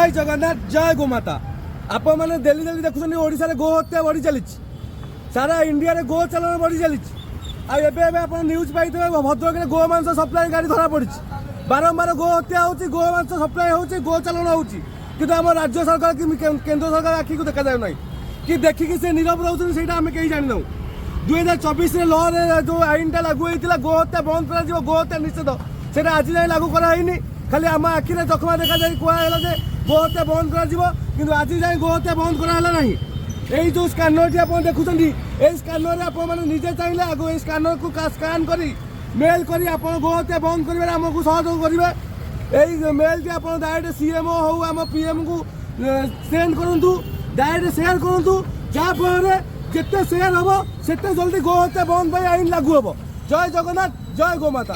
जय जगन्नाथ जय गोमाता। आपण मैंने डेली डेली देखुं ओडिशा रे गो हत्या बढ़ी चली सारा इंडिया रे गो चलन बढ़ी चली आप न्यूज पाई भद्रक में गो मांस सप्लाई गाड़ी धरा पड़ी बारंबार गो हत्या होची गो मांस सप्लाई होची गो चलन होची किंतु आम राज्य सरकार कि केंद्र सरकार आखि को देखा जाए ना कि देखिकी से नीरव रोचे से आम कहीं जानी ना 2024 लॉ जो आईन लागू होता गो हत्या बंद कर गो हत्या निषेध से आज जाए लागू कराई खाली आम आखिरे चकमा देखा जाए कहला जे गो हत्या बंद कर आज जाए गो हत्या बंद कराला ना यही जो स्कानर आप देखुं यही स्कानर आप निजे चाहिए आगे ये स्कानर को स्कान कर मेल कर गो हत्या बंद कर आमको सहयोग करेंगे यही मेल की आप डायरेक्ट सीएमओ हो आम पीएम को सेंड करूँ डायरेक्ट सेयार करूँ जहाँफल जिते सेयार हम से जल्दी गो हत्या बंद आईन लागू हम। जय जगन्नाथ जय गोमाता।